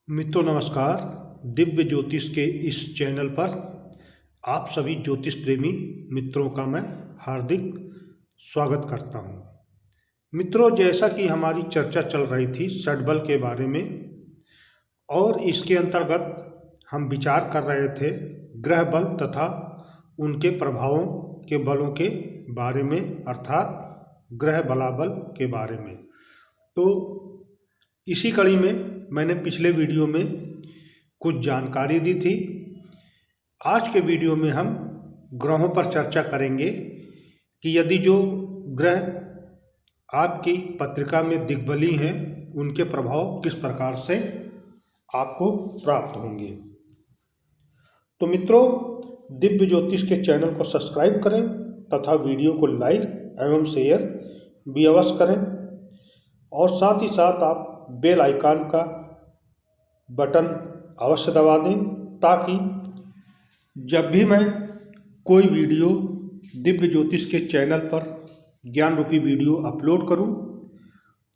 मित्रों नमस्कार। दिव्य ज्योतिष के इस चैनल पर आप सभी ज्योतिष प्रेमी मित्रों का मैं हार्दिक स्वागत करता हूं। मित्रों, जैसा कि हमारी चर्चा चल रही थी षड्बल के बारे में, और इसके अंतर्गत हम विचार कर रहे थे ग्रह बल तथा उनके प्रभावों के बलों के बारे में, अर्थात ग्रह बलाबल के बारे में। तो इसी कड़ी में मैंने पिछले वीडियो में कुछ जानकारी दी थी। आज के वीडियो में हम ग्रहों पर चर्चा करेंगे कि यदि जो ग्रह आपकी पत्रिका में दिग्बली हैं उनके प्रभाव किस प्रकार से आपको प्राप्त होंगे। तो मित्रों, दिव्य ज्योतिष के चैनल को सब्सक्राइब करें तथा वीडियो को लाइक एवं शेयर भी अवश्य करें, और साथ ही साथ आप बेल आइकन का बटन अवश्य दबा दें ताकि जब भी मैं कोई वीडियो दिव्य ज्योतिष के चैनल पर ज्ञान रूपी वीडियो अपलोड करूं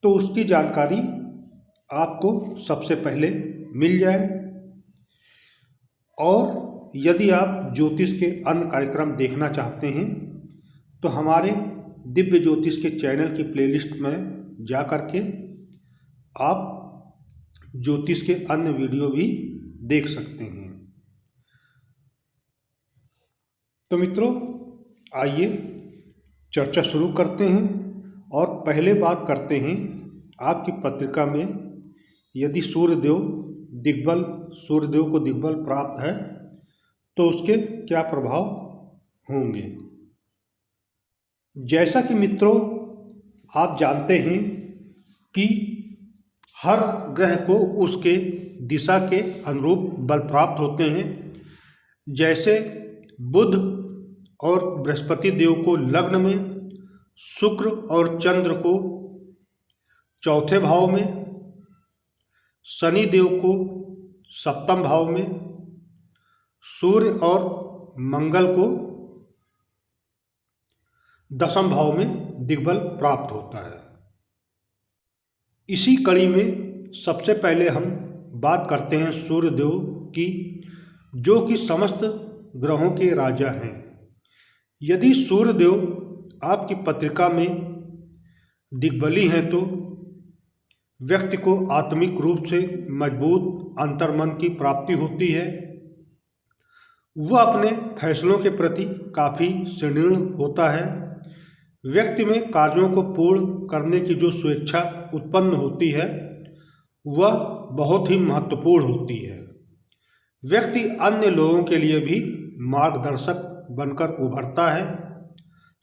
तो उसकी जानकारी आपको सबसे पहले मिल जाए। और यदि आप ज्योतिष के अन्य कार्यक्रम देखना चाहते हैं तो हमारे दिव्य ज्योतिष के चैनल की प्लेलिस्ट में जा कर के आप ज्योतिष के अन्य वीडियो भी देख सकते हैं। तो मित्रों, आइए चर्चा शुरू करते हैं और पहले बात करते हैं आपकी पत्रिका में यदि सूर्यदेव को दिग्बल प्राप्त है तो उसके क्या प्रभाव होंगे। जैसा कि मित्रों आप जानते हैं कि हर ग्रह को उसके दिशा के अनुरूप बल प्राप्त होते हैं। जैसे बुध और बृहस्पति देव को लग्न में, शुक्र और चंद्र को चौथे भाव में, शनि देव को सप्तम भाव में, सूर्य और मंगल को दसम भाव में दिग्बल प्राप्त होता है। इसी कड़ी में सबसे पहले हम बात करते हैं सूर्यदेव की, जो कि समस्त ग्रहों के राजा हैं। यदि सूर्यदेव आपकी पत्रिका में दिग्बली हैं तो व्यक्ति को आत्मिक रूप से मजबूत अंतर्मन की प्राप्ति होती है। वह अपने फैसलों के प्रति काफ़ी सुदृढ़ होता है। व्यक्ति में कार्यों को पूर्ण करने की जो स्वेच्छा उत्पन्न होती है वह बहुत ही महत्वपूर्ण होती है। व्यक्ति अन्य लोगों के लिए भी मार्गदर्शक बनकर उभरता है।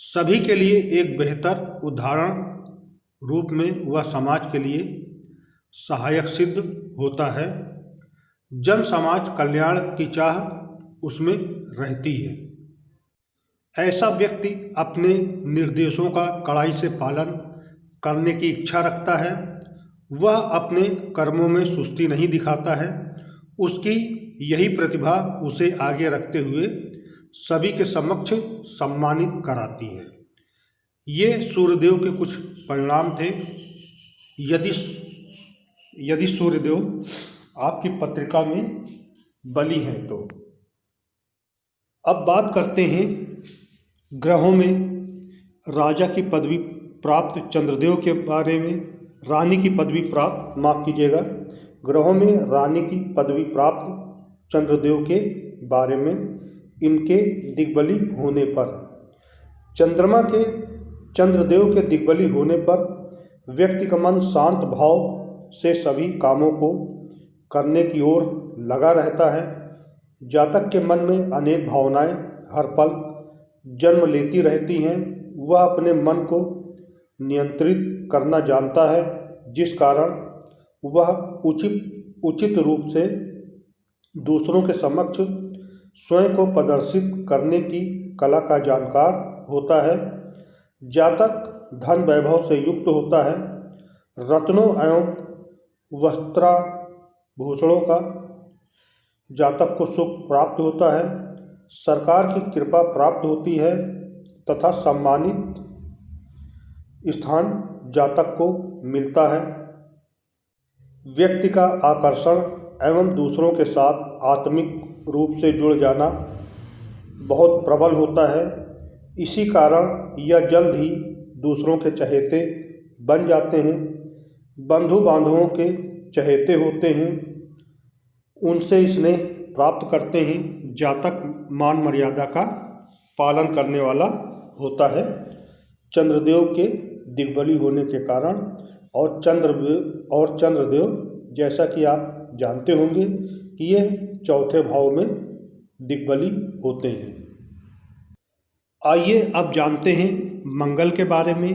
सभी के लिए एक बेहतर उदाहरण रूप में वह समाज के लिए सहायक सिद्ध होता है। जन समाज कल्याण की चाह उसमें रहती है। ऐसा व्यक्ति अपने निर्देशों का कड़ाई से पालन करने की इच्छा रखता है। वह अपने कर्मों में सुस्ती नहीं दिखाता है। उसकी यही प्रतिभा उसे आगे रखते हुए सभी के समक्ष सम्मानित कराती है। ये सूर्यदेव के कुछ परिणाम थे यदि सूर्यदेव आपकी पत्रिका में बली हैं तो। अब बात करते हैं ग्रहों में राजा की पदवी प्राप्त चंद्रदेव के बारे में। रानी की पदवी प्राप्त, माफ कीजिएगा, ग्रहों में रानी की पदवी प्राप्त चंद्रदेव के बारे में, इनके दिग्बली होने पर। चंद्रदेव के दिग्बली होने पर व्यक्ति का मन शांत भाव से सभी कामों को करने की ओर लगा रहता है। जातक के मन में अनेक भावनाएं हर पल जन्म लेती रहती हैं। वह अपने मन को नियंत्रित करना जानता है, जिस कारण वह उचित रूप से दूसरों के समक्ष स्वयं को प्रदर्शित करने की कला का जानकार होता है। जातक धन वैभव से युक्त होता है। रत्नों एवं वस्त्राभूषणों का जातक को सुख प्राप्त होता है। सरकार की कृपा प्राप्त होती है तथा सम्मानित स्थान जातक को मिलता है। व्यक्ति का आकर्षण एवं दूसरों के साथ आत्मिक रूप से जुड़ जाना बहुत प्रबल होता है। इसी कारण यह जल्द ही दूसरों के चहेते बन जाते हैं, बंधु बांधवों के चहेते होते हैं, उनसे स्नेह प्राप्त करते हैं। जातक मान मर्यादा का पालन करने वाला होता है चंद्रदेव के दिग्बली होने के कारण। और चंद्रदेव जैसा कि आप जानते होंगे कि ये चौथे भाव में दिग्बली होते हैं। आइए अब जानते हैं मंगल के बारे में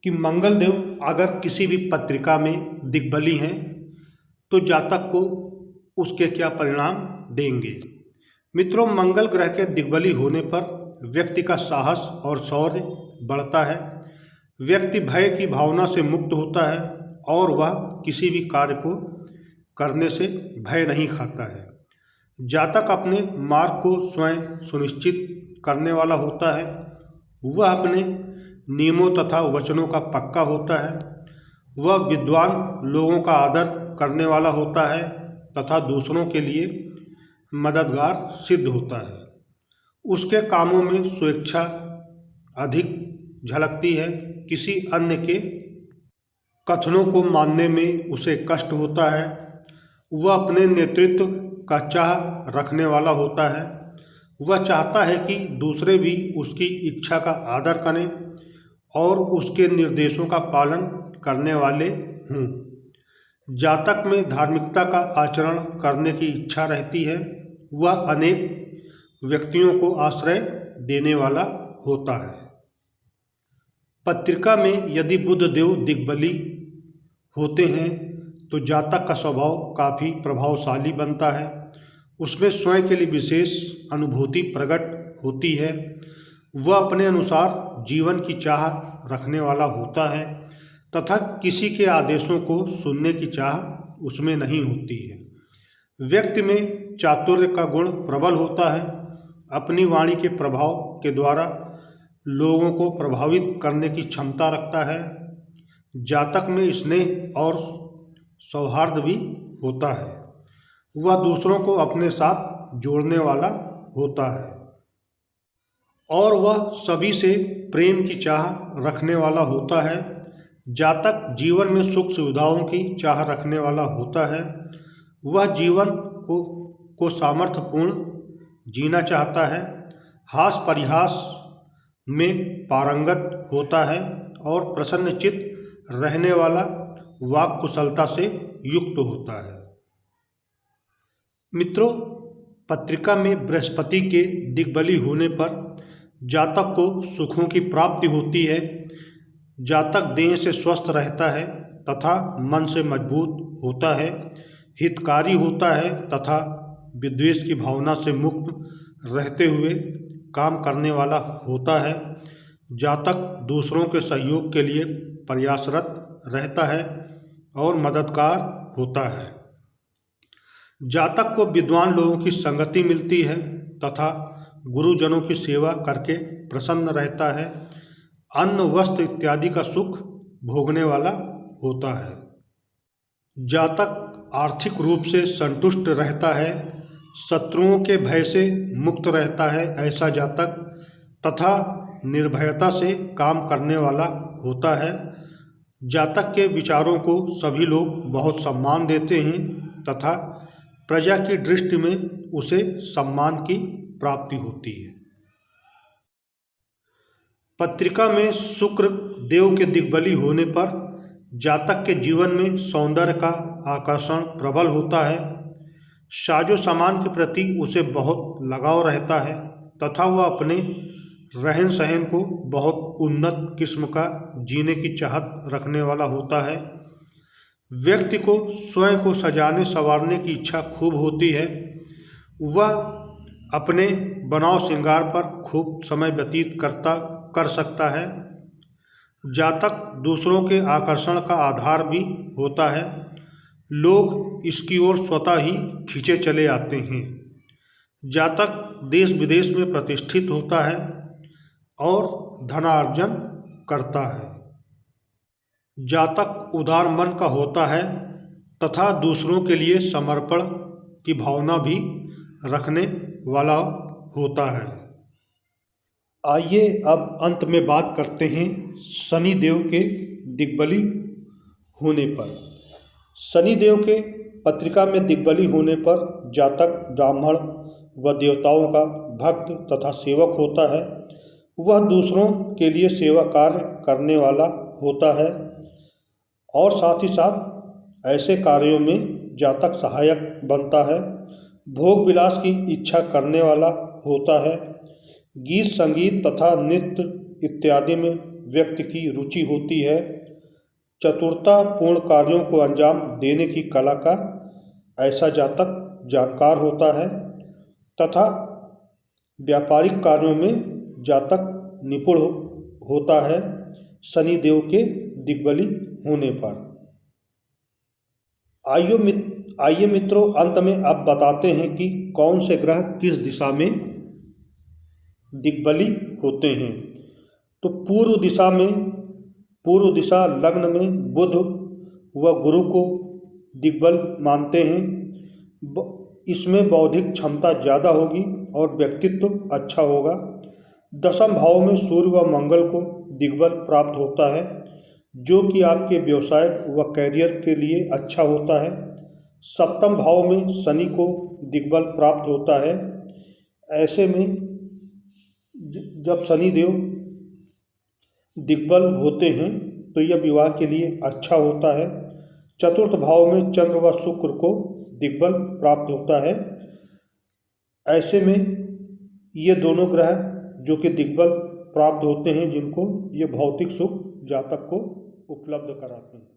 कि मंगल देव अगर किसी भी पत्रिका में दिग्बली हैं तो जातक को उसके क्या परिणाम देंगे। मित्रों, मंगल ग्रह के दिग्बली होने पर व्यक्ति का साहस और शौर्य बढ़ता है। व्यक्ति भय की भावना से मुक्त होता है और वह किसी भी कार्य को करने से भय नहीं खाता है। जातक अपने मार्ग को स्वयं सुनिश्चित करने वाला होता है। वह अपने नियमों तथा वचनों का पक्का होता है। वह विद्वान लोगों का आदर करने वाला होता है तथा दूसरों के लिए मददगार सिद्ध होता है। उसके कामों में स्वेच्छा अधिक झलकती है। किसी अन्य के कथनों को मानने में उसे कष्ट होता है। वह अपने नेतृत्व का चाह रखने वाला होता है। वह चाहता है कि दूसरे भी उसकी इच्छा का आदर करें और उसके निर्देशों का पालन करने वाले हों। जातक में धार्मिकता का आचरण करने की इच्छा रहती है। वह अनेक व्यक्तियों को आश्रय देने वाला होता है। पत्रिका में यदि बुध देव दिग्बली होते हैं तो जातक का स्वभाव काफ़ी प्रभावशाली बनता है। उसमें स्वयं के लिए विशेष अनुभूति प्रकट होती है। वह अपने अनुसार जीवन की चाह रखने वाला होता है तथा किसी के आदेशों को सुनने की चाह उसमें नहीं होती है। व्यक्ति में चातुर्य का गुण प्रबल होता है। अपनी वाणी के प्रभाव के द्वारा लोगों को प्रभावित करने की क्षमता रखता है। जातक में स्नेह और सौहार्द भी होता है। वह दूसरों को अपने साथ जोड़ने वाला होता है और वह सभी से प्रेम की चाह रखने वाला होता है। जातक जीवन में सुख सुविधाओं की चाह रखने वाला होता है। वह जीवन को सामर्थ्यपूर्ण जीना चाहता है। हास परिहास में पारंगत होता है और प्रसन्नचित्त रहने वाला वाक कुशलता से युक्त होता है। मित्रों, पत्रिका में बृहस्पति के दिग्बली होने पर जातक को सुखों की प्राप्ति होती है। जातक देह से स्वस्थ रहता है तथा मन से मजबूत होता है, हितकारी होता है तथा विद्वेष की भावना से मुक्त रहते हुए काम करने वाला होता है। जातक दूसरों के सहयोग के लिए प्रयासरत रहता है और मददगार होता है। जातक को विद्वान लोगों की संगति मिलती है तथा गुरुजनों की सेवा करके प्रसन्न रहता है। अन्न वस्त्र इत्यादि का सुख भोगने वाला होता है। जातक आर्थिक रूप से संतुष्ट रहता है, शत्रुओं के भय से मुक्त रहता है ऐसा जातक तथा निर्भयता से काम करने वाला होता है। जातक के विचारों को सभी लोग बहुत सम्मान देते हैं तथा प्रजा की दृष्टि में उसे सम्मान की प्राप्ति होती है। पत्रिका में शुक्र देव के दिग्बली होने पर जातक के जीवन में सौंदर्य का आकर्षण प्रबल होता है। साजो सामान के प्रति उसे बहुत लगाव रहता है तथा वह अपने रहन सहन को बहुत उन्नत किस्म का जीने की चाहत रखने वाला होता है। व्यक्ति को स्वयं को सजाने संवारने की इच्छा खूब होती है। वह अपने बनाव श्रृंगार पर खूब समय व्यतीत कर सकता है। जातक दूसरों के आकर्षण का आधार भी होता है। लोग इसकी ओर स्वतः ही खींचे चले आते हैं। जातक देश विदेश में प्रतिष्ठित होता है और धनार्जन करता है। जातक उदार मन का होता है तथा दूसरों के लिए समर्पण की भावना भी रखने वाला होता है। आइए अब अंत में बात करते हैं शनि देव के दिग्बली होने पर। शनि देव के पत्रिका में दिग्बली होने पर जातक ब्राह्मण व देवताओं का भक्त तथा सेवक होता है। वह दूसरों के लिए सेवा कार्य करने वाला होता है और साथ ही साथ ऐसे कार्यों में जातक सहायक बनता है। भोग विलास की इच्छा करने वाला होता है। गीत संगीत तथा नृत्य इत्यादि में व्यक्ति की रुचि होती है। चतुरतापूर्ण कार्यों को अंजाम देने की कला का ऐसा जातक जानकार होता है तथा व्यापारिक कार्यों में जातक निपुण होता है शनि देव के दिग्बली होने पर। आइए मित्रों, अंत में अब बताते हैं कि कौन से ग्रह किस दिशा में दिग्बली होते हैं। तो पूर्व दिशा लग्न में बुध व गुरु को दिग्बल मानते हैं। इसमें बौद्धिक क्षमता ज़्यादा होगी और व्यक्तित्व अच्छा होगा। दशम भाव में सूर्य व मंगल को दिग्बल प्राप्त होता है, जो कि आपके व्यवसाय व कैरियर के लिए अच्छा होता है। सप्तम भाव में शनि को दिग्बल प्राप्त होता है। ऐसे में जब शनि देव दिग्बल होते हैं तो यह विवाह के लिए अच्छा होता है। चतुर्थ भाव में चंद्र व शुक्र को दिग्बल प्राप्त होता है। ऐसे में ये दोनों ग्रह जो कि दिग्बल प्राप्त होते हैं, जिनको ये भौतिक सुख जातक को उपलब्ध कराते हैं।